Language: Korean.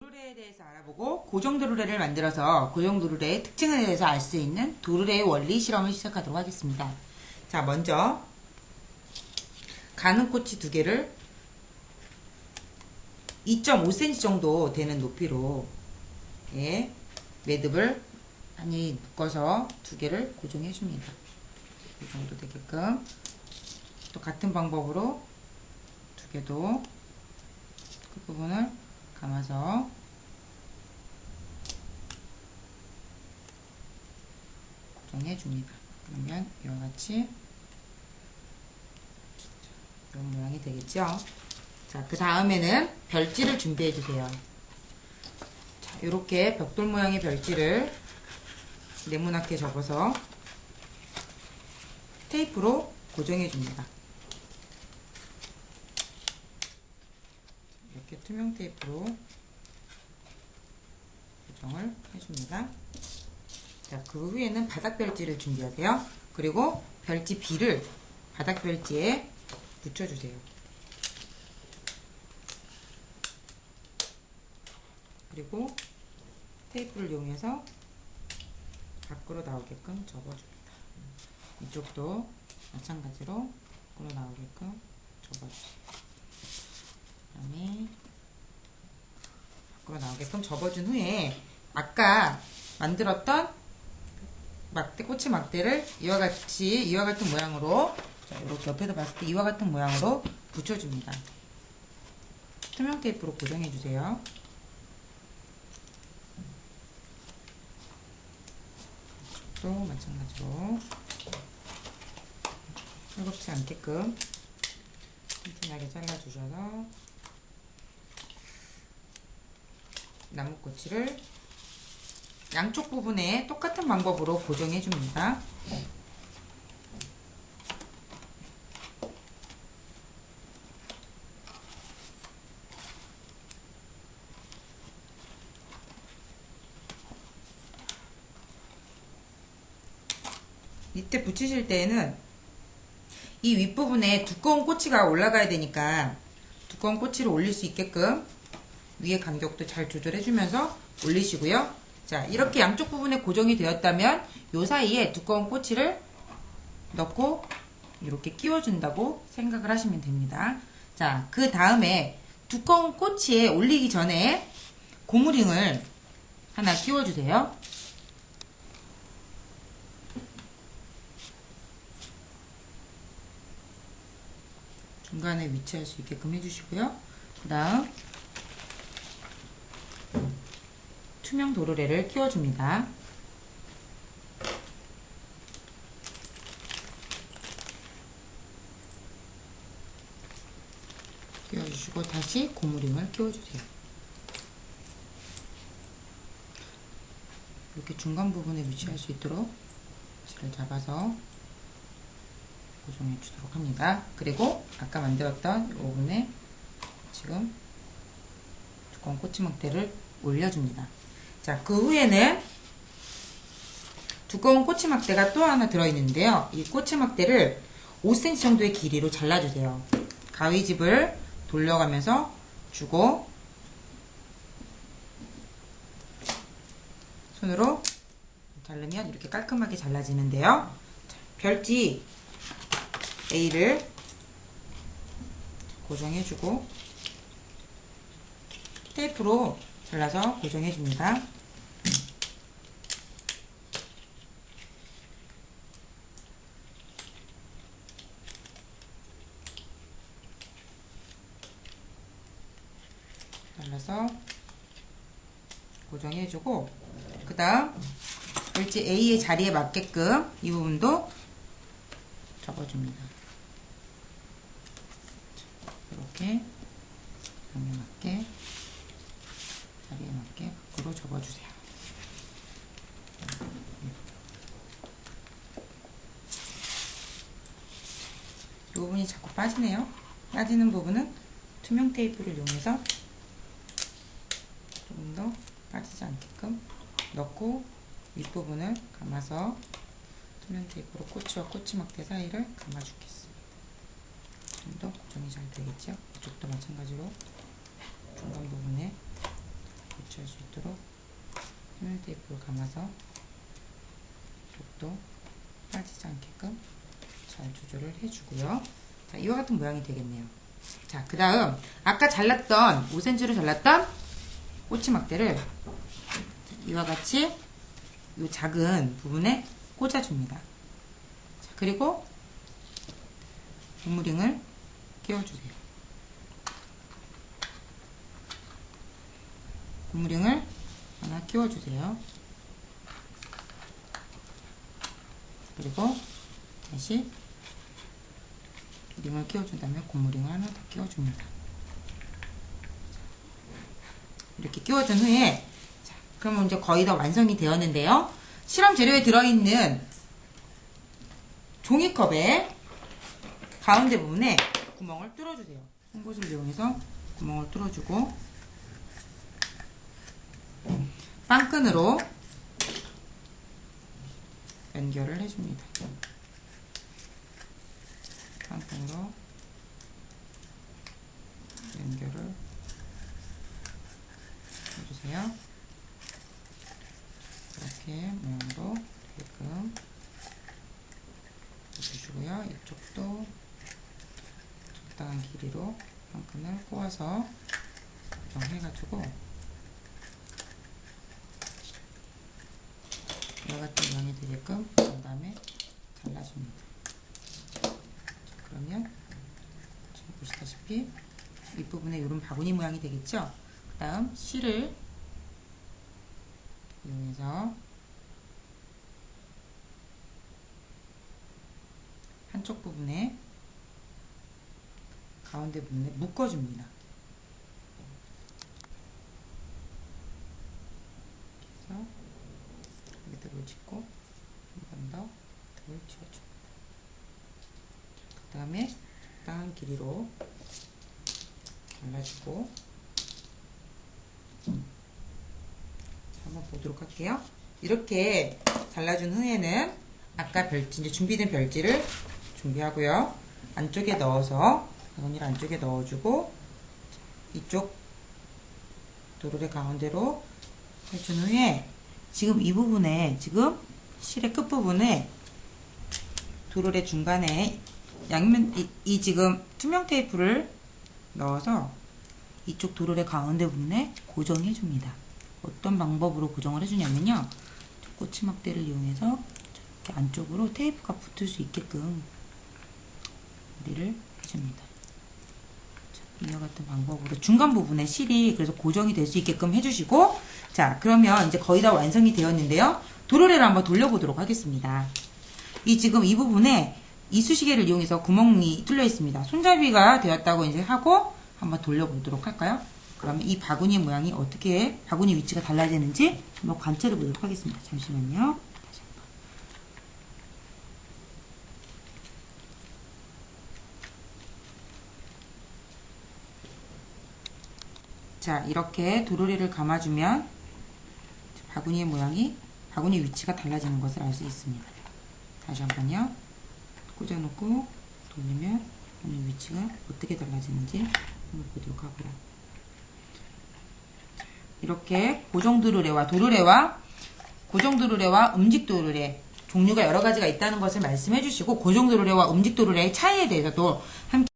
도르래에 대해서 알아보고 고정 도르래를 만들어서 고정 도르래의 특징에 대해서 알 수 있는 도르래의 원리 실험을 시작하도록 하겠습니다. 자, 먼저 가는 꼬치 두 개를 2.5cm 정도 되는 높이로 매듭을 많이 묶어서 두 개를 고정해 줍니다. 이 정도 되게끔. 또 같은 방법으로 두 개도 끝부분을 감아서 고정해 줍니다. 그러면 이와 같이 이런 모양이 되겠죠. 자, 그 다음에는 별지를 준비해 주세요. 자, 이렇게 벽돌 모양의 별지를 네모나게 접어서 테이프로 고정해 줍니다. 이렇게 투명 테이프로 고정을 해줍니다. 자, 그 후에는 바닥 별지를 준비하세요. 그리고 별지 B를 바닥 별지에 붙여주세요. 그리고 테이프를 이용해서 밖으로 나오게끔 접어줍니다. 이쪽도 마찬가지로 밖으로 나오게끔 접어주세요. 그 다음에 밖으로 나오게끔 접어준 후에 아까 만들었던 막대, 꼬치 막대를 이와 같은 모양으로, 자, 이렇게 옆에서 봤을 때 이와 같은 모양으로 붙여줍니다. 투명 테이프로 고정해주세요. 또 마찬가지로 헐겁지 않게끔 튼튼하게 잘라주셔서 나무꼬치를 양쪽 부분에 똑같은 방법으로 고정해 줍니다. 이때 붙이실 때에는 이 윗부분에 두꺼운 꼬치가 올라가야 되니까 두꺼운 꼬치를 올릴 수 있게끔 위에 간격도 잘 조절해 주면서 올리시고요. 자, 이렇게 양쪽 부분에 고정이 되었다면 이 사이에 두꺼운 꼬치를 넣고 이렇게 끼워준다고 생각을 하시면 됩니다. 자, 그 다음에 두꺼운 꼬치에 올리기 전에 고무링을 하나 끼워주세요. 중간에 위치할 수 있게끔 해주시고요. 그 다음 투명 도르래를 끼워줍니다. 끼워주시고 다시 고무링을 끼워주세요. 이렇게 중간 부분에 위치할 수 있도록 위치를 잡아서 고정해 주도록 합니다. 그리고 아까 만들었던 이 부분에 지금 두꺼운 꼬치막대를 올려줍니다. 자, 그 후에는 두꺼운 꼬치막대가 또 하나 들어있는데요. 이 꼬치막대를 5cm 정도의 길이로 잘라주세요. 가위집을 돌려가면서 주고 손으로 자르면 이렇게 깔끔하게 잘라지는데요. 자, 별지 A를 고정해주고 테이프로 잘라서 고정해줍니다. 잘라서 고정해주고 그 다음 별지 A의 자리에 맞게끔 이 부분도 접어줍니다. 이렇게 양에 맞게 자리에 맞게 밖으로 접어주세요. 이 부분이 자꾸 빠지네요. 빠지는 부분은 투명 테이프를 이용해서 조금 더 빠지지 않게끔 넣고 윗부분을 감아서 투명 테이프로 꼬치와 꼬치막대 사이를 감아주겠습니다. 좀 더 고정이 잘 되겠죠? 이쪽도 마찬가지로 중간 부분에 교체할 수 있도록 투명 테이프를 감아서 쪽도 빠지지 않게끔 잘 조절을 해주고요. 자, 이와 같은 모양이 되겠네요. 자, 그 다음 아까 잘랐던 5cm로 잘랐던 꼬치막대를 이와 같이 이 작은 부분에 꽂아줍니다. 자, 그리고 고무링을 끼워주세요. 고무링을 하나 끼워주세요. 그리고 다시 링을 끼워준 다음에 고무링을 하나 더 끼워줍니다. 이렇게 끼워준 후에, 자, 그러면 이제 거의 다 완성이 되었는데요. 실험 재료에 들어있는 종이컵의 가운데 부분에 구멍을 뚫어주세요. 송곳을 이용해서 구멍을 뚫어주고 빵끈으로 연결을 해줍니다. 빵끈으로 연결을 해주세요. 이렇게 모양으로 되게끔 해주시고요. 이쪽도 적당한 길이로 빵끈을 꼬아서 고정해가지고 이와 같은 모양이 되게끔 그 다음에 잘라줍니다. 자, 그러면 지금 보시다시피 윗부분에 이런 바구니 모양이 되겠죠? 그 다음 실을 이용해서 한쪽 부분에 가운데 부분에 묶어줍니다. 그래서 밑으로 짚고 한 번 더 등을 쥐어줍니다. 그 다음에 적당한 길이로 잘라주고 한번 보도록 할게요. 이렇게 잘라준 후에는 아까 별지, 이제 준비된 별지를 준비하고요. 안쪽에 넣어서 바구니를 안쪽에 넣어주고 이쪽 도르래 가운데로 해준 후에 지금 이 부분에, 지금 실의 끝부분에 도르래 중간에 양면, 이 지금 투명 테이프를 넣어서 이쪽 도르래 가운데 부분에 고정해 줍니다. 어떤 방법으로 고정을 해주냐면요, 꼬치막대를 이용해서 이렇게 안쪽으로 테이프가 붙을 수 있게끔 우리를 해줍니다. 이와 같은 방법으로 중간 부분에 실이 그래서 고정이 될 수 있게끔 해주시고, 자, 그러면 이제 거의 다 완성이 되었는데요. 도르래를 한번 돌려보도록 하겠습니다. 지금 이 부분에 이쑤시개를 이용해서 구멍이 뚫려 있습니다. 손잡이가 되었다고 이제 하고 한번 돌려보도록 할까요? 그러면 이 바구니 모양이 어떻게, 바구니 위치가 달라지는지 한번 관찰해 보도록 하겠습니다. 잠시만요. 다시 한번. 자, 이렇게 도르래를 감아주면 바구니의 모양이, 바구니 위치가 달라지는 것을 알 수 있습니다. 다시 한번요. 꽂아놓고 돌리면 바구니 위치가 어떻게 달라지는지 한번 보도록 하고요. 이렇게 고정 도르래와 고정 도르래와 움직 도르래 종류가 여러 가지가 있다는 것을 말씀해 주시고, 고정 도르래와 움직 도르래의 차이에 대해서도 함께